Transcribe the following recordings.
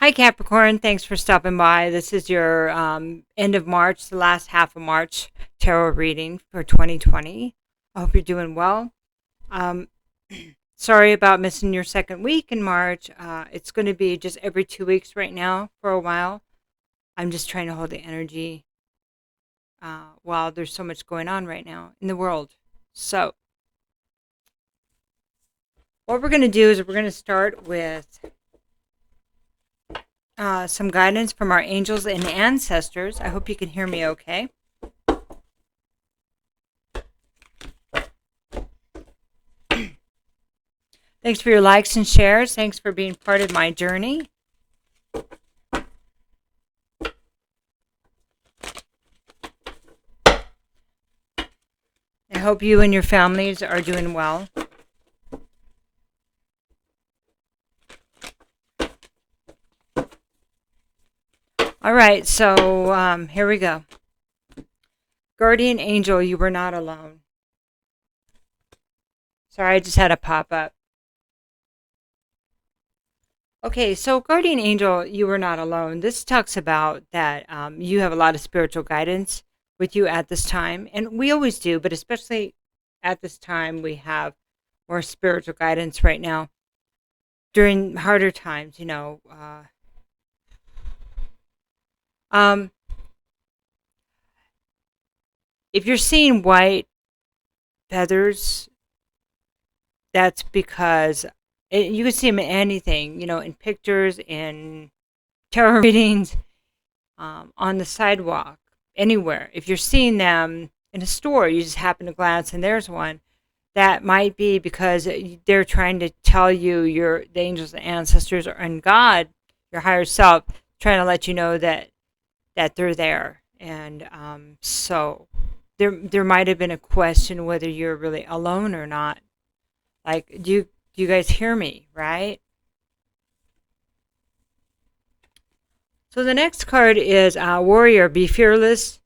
Hi, Capricorn. Thanks for stopping by. This is your end of March, the last half of March tarot reading for 2020. I hope you're doing well. Um, Sorry about missing your second week in March. It's going to be just every 2 weeks right now for a while. I'm just trying to hold the energy while there's so much going on right now in the world. So, what we're going to do is we're going to start with some guidance from our angels and ancestors. I hope you can hear me okay. Thanks for your likes and shares. Thanks for being part of my journey. I hope you and your families are doing well. All right, so here we go. Guardian angel, you were not alone. Sorry, I just had a pop up. Okay, so guardian angel, you were not alone. This talks about that you have a lot of spiritual guidance with you at this time, and we always do, but especially at this time, we have more spiritual guidance right now during harder times. Um, if you're seeing white feathers, that's because you can see them in anything, in pictures, in tarot readings, on the sidewalk, anywhere. If you're seeing them in a store, you just happen to glance and there's one, that might be because they're trying to tell you, the angels and ancestors and God, your higher self, trying to let you know that they're there. And so there might have been a question whether you're really alone or not. Like, do you guys hear me, right? So the next card is Warrior. Be fearless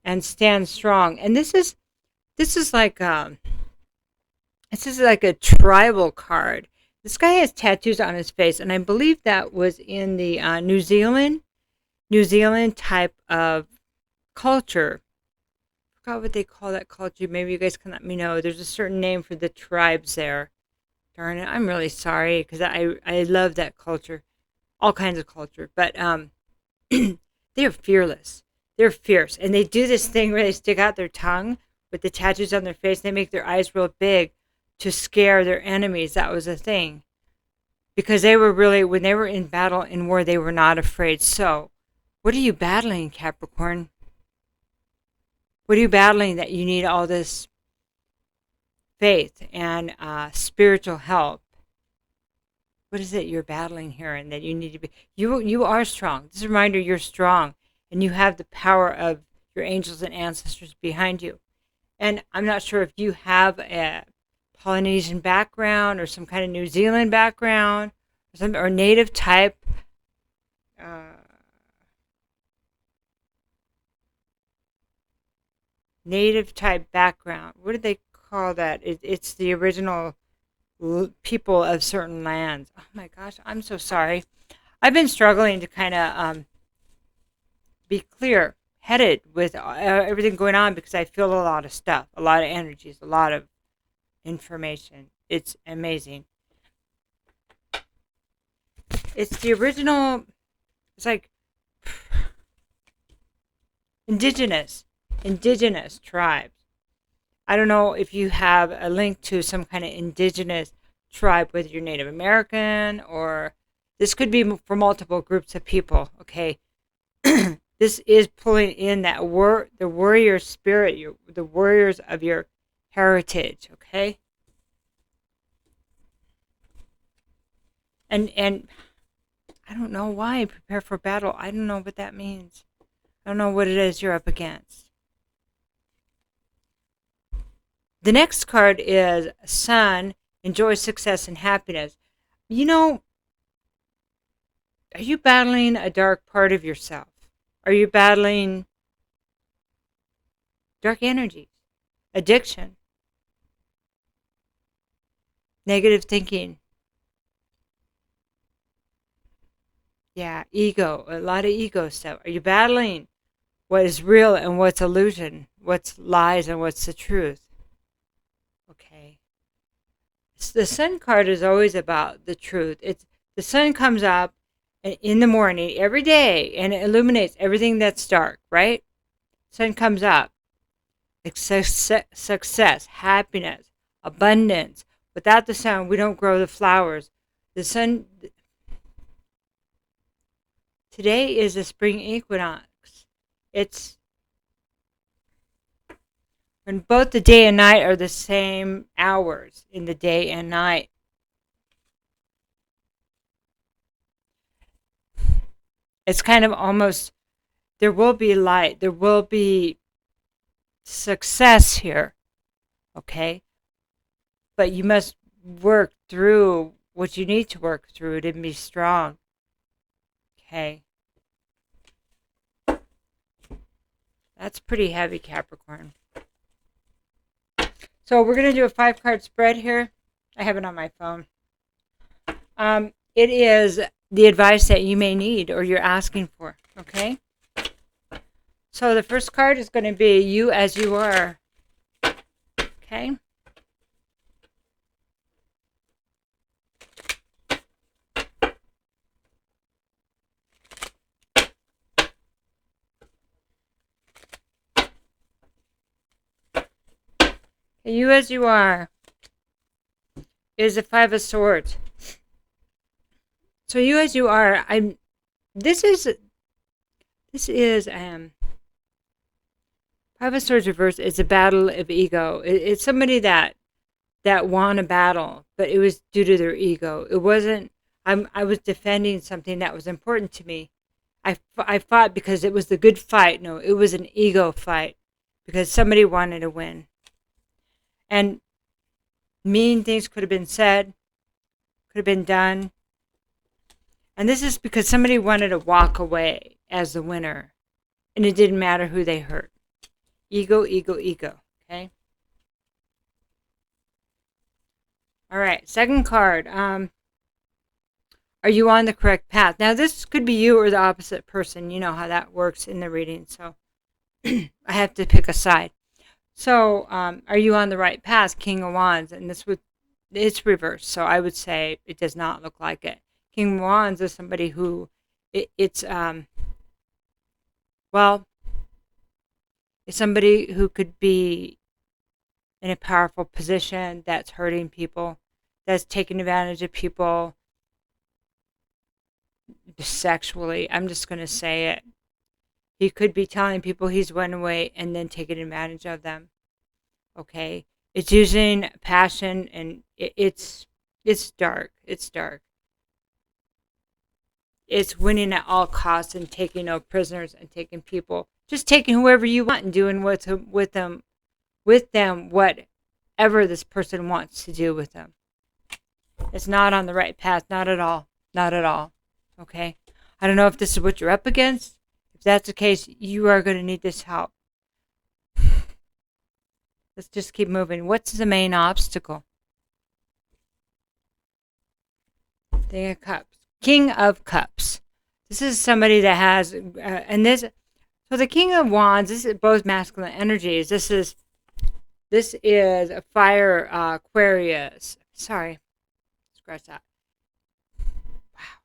and stand strong. And this is like a tribal card. This guy has tattoos on his face, and I believe that was in the New Zealand type of culture. I forgot what they call that culture. Maybe you guys can let me know. There's a certain name for the tribes there. Darn it, I'm really sorry because I love that culture, all kinds of culture. But they're fearless. They're fierce, and they do this thing where they stick out their tongue with the tattoos on their face. They make their eyes real big to scare their enemies. That was a thing because they were really, when they were in battle in war, they were not afraid. So, what are you battling, Capricorn? What are you battling that you need all this faith and spiritual help? What is it you're battling here, and that you need to be? You are strong. This is a reminder you're strong, and you have the power of your angels and ancestors behind you. And I'm not sure if you have a Polynesian background or some kind of New Zealand background or native type. Uh, Native type background. What do they call that? It's the original people of certain lands. Oh my gosh, I'm so sorry. I've been struggling to kind of be clear headed with everything going on because I feel a lot of stuff, a lot of energies, a lot of information. It's amazing. It's the original, it's like indigenous tribes. I don't know if you have a link to some kind of indigenous tribe, whether you're Native American or this could be for multiple groups of people. Okay, this is pulling in that the warrior spirit, the warriors of your heritage. Okay, and I don't know why prepare for battle. I don't know what that means. I don't know what it is you're up against. The next card is Sun. Enjoy success and happiness. You know, are you battling a dark part of yourself? Are you battling dark energies, addiction, negative thinking? Yeah, ego, a lot of ego stuff. Are you battling what is real and what's illusion, what's lies and what's the truth? Okay. The sun card is always about the truth. It's the sun comes up in the morning every day and it illuminates everything that's dark, right? Sun comes up. It's success, happiness, abundance. Without the sun, we don't grow the flowers. The sun, today is the spring equinox. It's when both the day and night are the same hours in the day and night. It's kind of almost, there will be light, there will be success here, okay? But you must work through what you need to work through to be strong, okay? That's pretty heavy, Capricorn. So we're going to do a 5-card spread here. I have it on my phone. It is the advice that you may need or you're asking for, okay? So the first card is going to be you as you are, okay? You as you are is the 5 of Swords. So you as you are, this is 5 of Swords reverse is a battle of ego. It's somebody that won a battle, but it was due to their ego. It wasn't, I was defending something that was important to me. I fought because it was the good fight. No, it was an ego fight because somebody wanted to win. And mean things could have been said, could have been done. And this is because somebody wanted to walk away as the winner. And it didn't matter who they hurt. Ego, ego, ego. Okay? All right. Second card. Are you on the correct path? Now, this could be you or the opposite person. You know how that works in the reading. So I have to pick a side. So, are you on the right path? King of Wands, and it's reversed. So I would say it does not look like it. King of Wands is somebody who, it's somebody who could be in a powerful position that's hurting people, that's taking advantage of people sexually. I'm just going to say it. He could be telling people he's one way and then taking advantage of them. Okay? It's using passion and it's dark. It's dark. It's winning at all costs and taking no prisoners and taking people. Just taking whoever you want and doing with them whatever this person wants to do with them. It's not on the right path. Not at all. Not at all. Okay? I don't know if this is what you're up against. If that's the case, you are going to need this help. Let's just keep moving. What's the main obstacle? King of Cups. King of Cups. This is somebody that has, so the King of Wands, this is both masculine energies. This is a fire Aquarius. Sorry. Scratch that. Wow.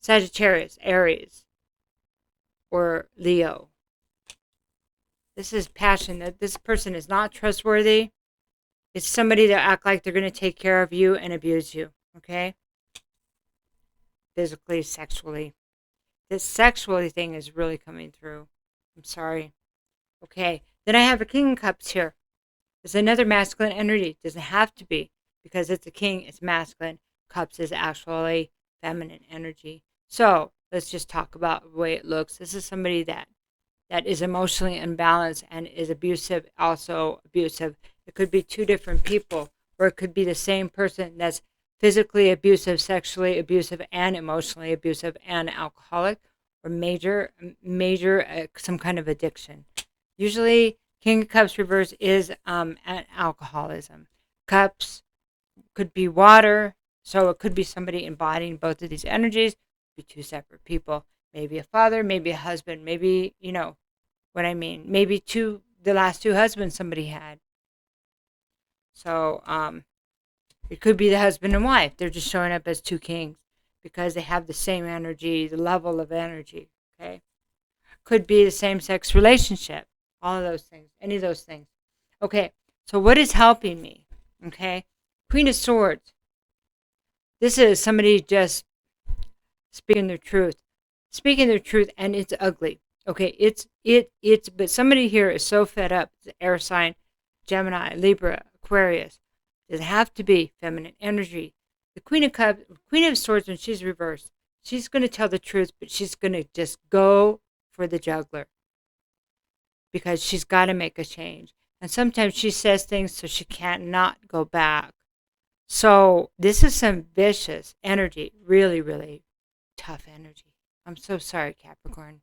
Sagittarius, Aries, or Leo. This is passion. That this person is not trustworthy. It's somebody that act like they're going to take care of you and abuse you. Okay? Physically, sexually. This sexually thing is really coming through. I'm sorry. Okay. Then I have a King of Cups here. It's another masculine energy. It doesn't have to be because it's a king. It's masculine. Cups is actually feminine energy. So let's just talk about the way it looks. This is somebody that is emotionally imbalanced and is abusive, also abusive. It could be two different people, or it could be the same person that's physically abusive, sexually abusive, and emotionally abusive, and alcoholic, or major some kind of addiction. Usually, King of Cups reverse is alcoholism. Cups could be water, so it could be somebody embodying both of these energies, be two separate people. Maybe a father, maybe a husband, maybe, you know what I mean. Maybe the last two husbands somebody had. So, it could be the husband and wife. They're just showing up as two kings because they have the same energy, the level of energy. Okay. Could be the same sex relationship. All of those things. Any of those things. Okay. So what is helping me? Okay. Queen of Swords. This is somebody just speaking their truth. Speaking their truth, and it's ugly. Okay. But somebody here is so fed up. It's an air sign, Gemini, Libra, Aquarius. Doesn't have to be feminine energy. The Queen of Swords, when she's reversed, she's going to tell the truth, but she's going to just go for the juggler because she's got to make a change. And sometimes she says things so she can't not go back. So this is some vicious energy, really, really tough energy. I'm so sorry, Capricorn.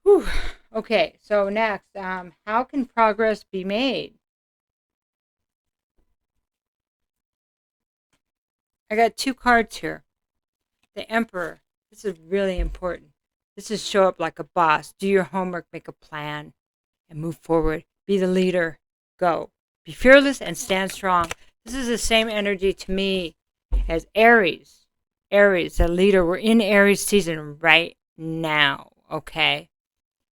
Whew. Okay, so next, how can progress be made? I got two cards here. The Emperor. This is really important. This is show up like a boss. Do your homework, make a plan, and move forward. Be the leader. Go. Be fearless and stand strong. This is the same energy to me as Aries. Aries, the leader. We're in Aries season right now, okay?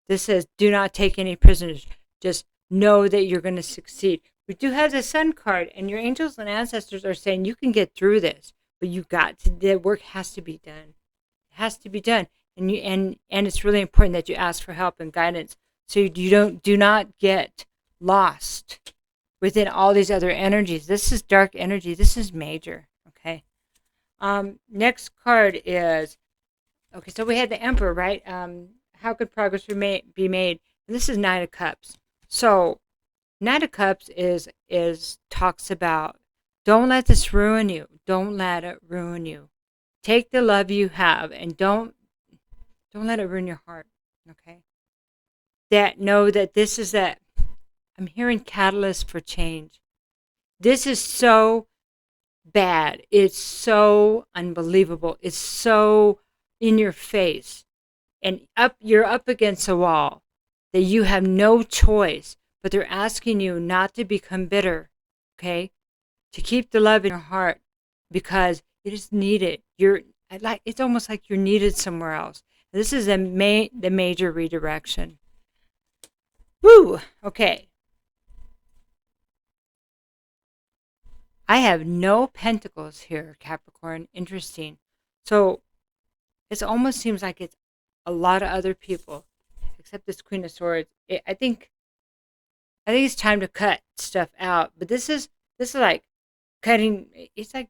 This says, do not take any prisoners. Just know that you're going to succeed. We do have the Sun card, and your angels and ancestors are saying you can get through this, but the work has to be done. It has to be done, and it's really important that you ask for help and guidance, so you do not get lost within all these other energies. This is dark energy. This is major. Okay. Next card is okay. So we had the Emperor, right? How could progress be made? And this is Knight of Cups. So Knight of Cups is talks about don't let this ruin you. Don't let it ruin you. Take the love you have and don't let it ruin your heart. Okay. Know that this is that I'm hearing catalyst for change. This is so bad. It's so unbelievable. It's so in your face. And you're up against a wall that you have no choice, but they're asking you not to become bitter, okay? To keep the love in your heart because it is needed. It's almost like you're needed somewhere else. This is the major redirection. Woo! Okay. I have no pentacles here, Capricorn. Interesting. So it almost seems like it's a lot of other people, except this Queen of Swords. I think it's time to cut stuff out. But this is like cutting. It's like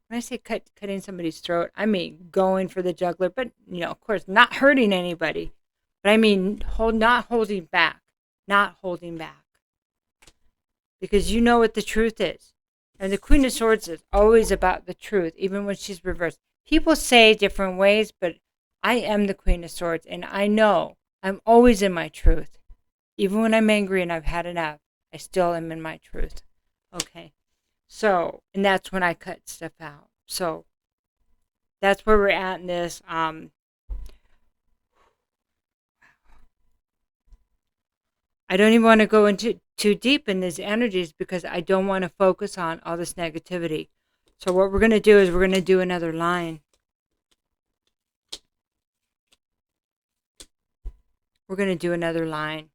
when I say cutting somebody's throat, I mean going for the juggler. But of course, not hurting anybody. But I mean not holding back, because you know what the truth is. And the Queen of Swords is always about the truth, even when she's reversed. People say different ways, but I am the Queen of Swords, and I know I'm always in my truth. Even when I'm angry and I've had enough, I still am in my truth. Okay. So, and that's when I cut stuff out. So, that's where we're at in this. I don't even want to go into too deep in these energies because I don't want to focus on all this negativity. So what we're going to do is we're going to do another line. We're going to do another line.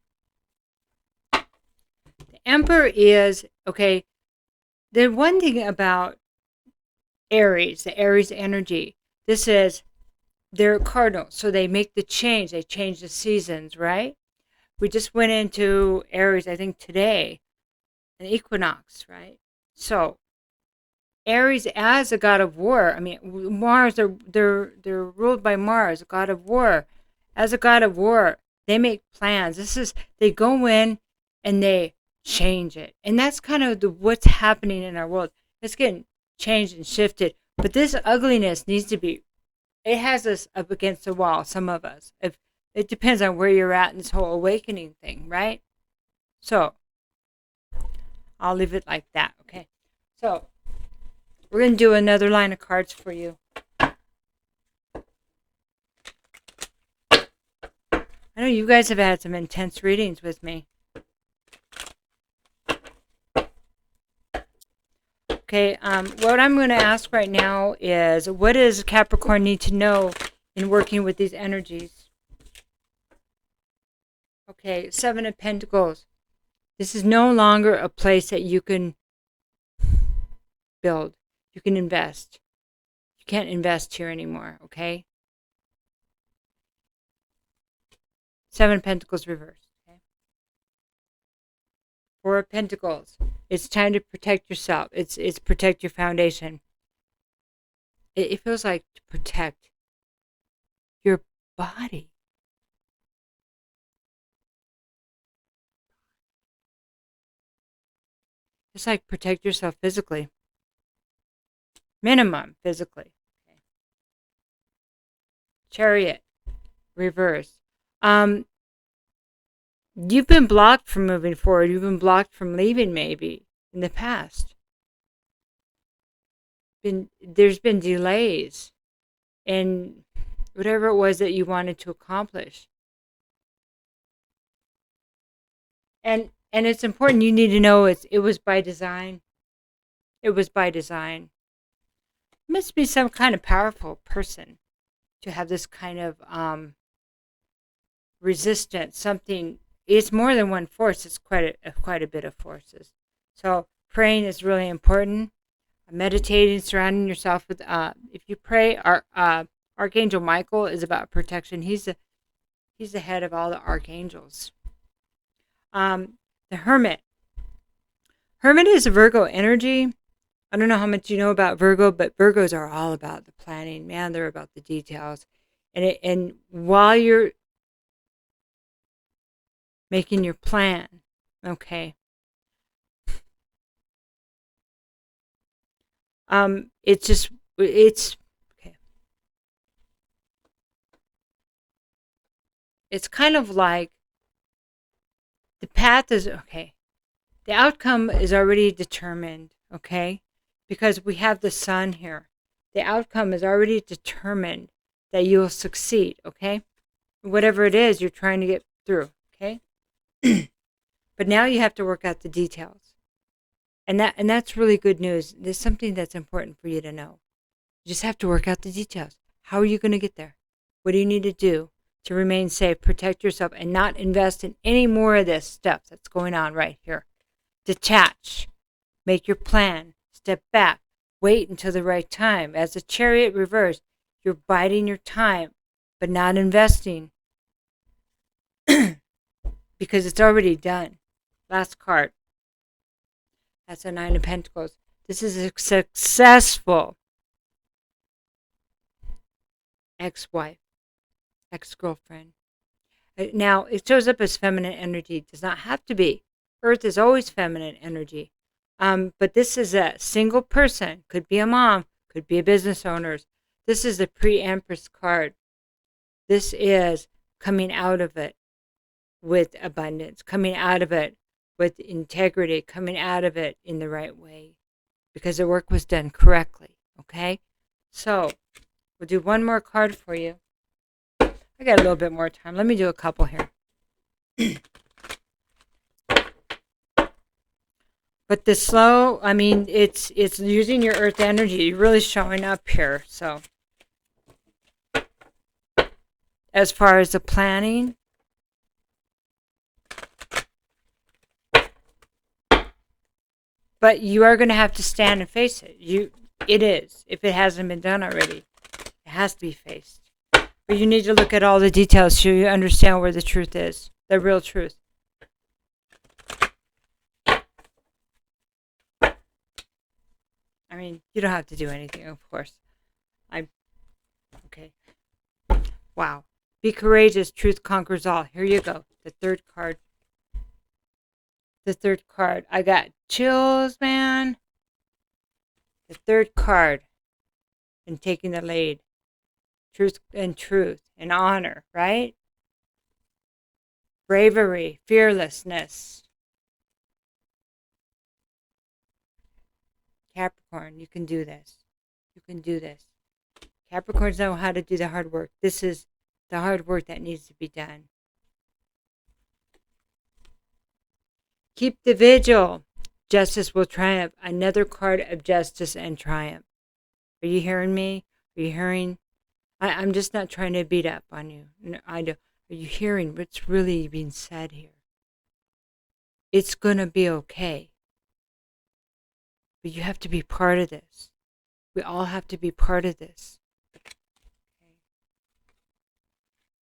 The Emperor is, okay, the one thing about Aries, the Aries energy, this is they're cardinal. So they make the change. They change the seasons, right? We just went into Aries, I think today, an equinox, right? So Aries as a god of war. I mean, Mars, they're ruled by Mars, a god of war. As a god of war, they make plans. They go in and they change it. And that's kind of what's happening in our world. It's getting changed and shifted. But this ugliness needs to be, it has us up against the wall, some of us. It depends on where you're at in this whole awakening thing, right? So, I'll leave it like that, okay? So, we're going to do another line of cards for you. I know you guys have had some intense readings with me. Okay, what I'm going to ask right now is, what does Capricorn need to know in working with these energies? Okay, Seven of Pentacles. This is no longer a place that you can build. You can invest. You can't invest here anymore, okay? Seven of Pentacles reversed. Okay? Four of Pentacles. It's time to protect yourself. It's protect your foundation. It feels like to protect your body. It's like protect yourself physically. Minimum physically. Okay. Chariot. Reverse. You've been blocked from moving forward. You've been blocked from leaving maybe in the past. There's been delays in whatever it was that you wanted to accomplish. And it's important. You need to know it was by design. It was by design. You must be some kind of powerful person to have this kind of resistance. Something. It's more than one force. It's quite a bit of forces. So praying is really important. Meditating, surrounding yourself with. If you pray, Archangel Michael is about protection. He's the head of all the archangels. The Hermit. Hermit is a Virgo energy. I don't know how much you know about Virgo, but Virgos are all about the planning. Man, they're about the details. And while you're making your plan, okay. It's okay. It's kind of like the path is okay. The outcome is already determined, okay? Because we have the sun here. The outcome is already determined that you'll succeed, okay? Whatever it is you're trying to get through, okay? But now you have to work out the details. And that's really good news. There's something that's important for you to know. You just have to work out the details. How are you going to get there? What do you need to do to remain safe, protect yourself, and not invest in any more of this stuff that's going on right here? Detach. Make your plan. Step back. Wait until the right time. As the Chariot reversed, you're biding your time, but not investing because it's already done. Last card. That's a Nine of Pentacles. This is a successful ex-wife, ex-girlfriend. Now, it shows up as feminine energy. It does not have to be. Earth is always feminine energy. But this is a single person. Could be a mom. Could be a business owner. This is the pre-Empress card. This is coming out of it with abundance. Coming out of it with integrity. Coming out of it in the right way. Because the work was done correctly. Okay? So, we'll do one more card for you. I got a little bit more time. Let me do a couple here. But the slow, I mean, it's using your earth energy. You're really showing up here. So, as far as the planning, but you are going to have to stand and face it. It is. If it hasn't been done already, it has to be faced. But you need to look at all the details so you understand where the truth is, the real truth. I mean, you don't have to do anything, of course. Okay. Wow. Be courageous. Truth conquers all. Here you go. The third card. The third card. I got chills, man. The third card. And taking the lead. Truth and honor, right? Bravery, fearlessness. Capricorn, you can do this. You can do this. Capricorns know how to do the hard work. This is the hard work that needs to be done. Keep the vigil. Justice will triumph. Another card of justice and triumph. Are you hearing me? Are you hearing? I'm just not trying to beat up on you. No, I do. Are you hearing what's really being said here? It's going to be okay. But you have to be part of this. We all have to be part of this. Okay.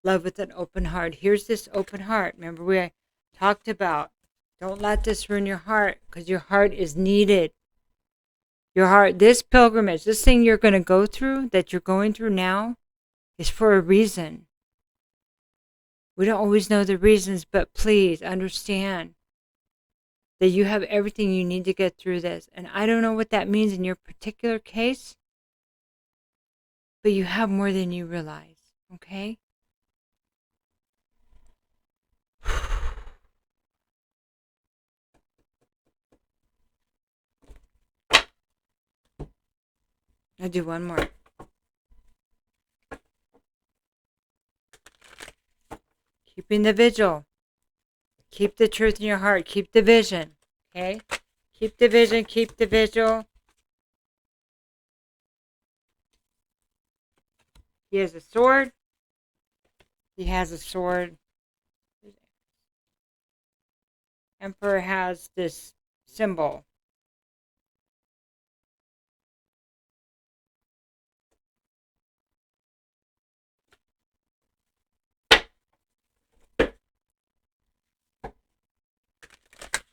Love with an open heart. Here's this open heart. Remember we talked about, don't let this ruin your heart, because your heart is needed. Your heart, this pilgrimage, this thing you're going to go through, that you're going through now, is for a reason. We don't always know the reasons, but please understand that you have everything you need to get through this. And I don't know what that means in your particular case, but you have more than you realize, okay? I'll do one more. Keeping the vigil. Keep the truth in your heart. Keep the vision. Okay? Keep the vision. Keep the vigil. He has a sword. He has a sword. Emperor has this symbol.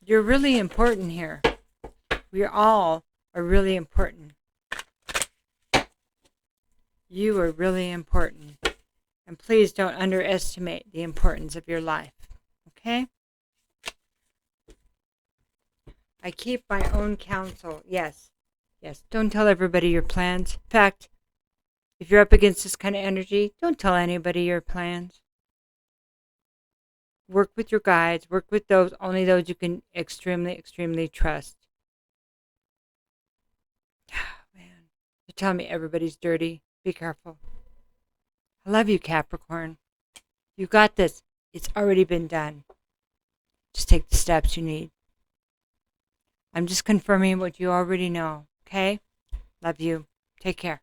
You're really important here. We all are really important. You are really important. And please don't underestimate the importance of your life. Okay? I keep my own counsel. Yes. Yes. Don't tell everybody your plans. In fact, if you're up against this kind of energy, don't tell anybody your plans. Work with your guides. Work with only those you can extremely, extremely trust. Man, you're telling me everybody's dirty. Be careful. I love you, Capricorn. You got this. It's already been done. Just take the steps you need. I'm just confirming what you already know. Okay? Love you. Take care.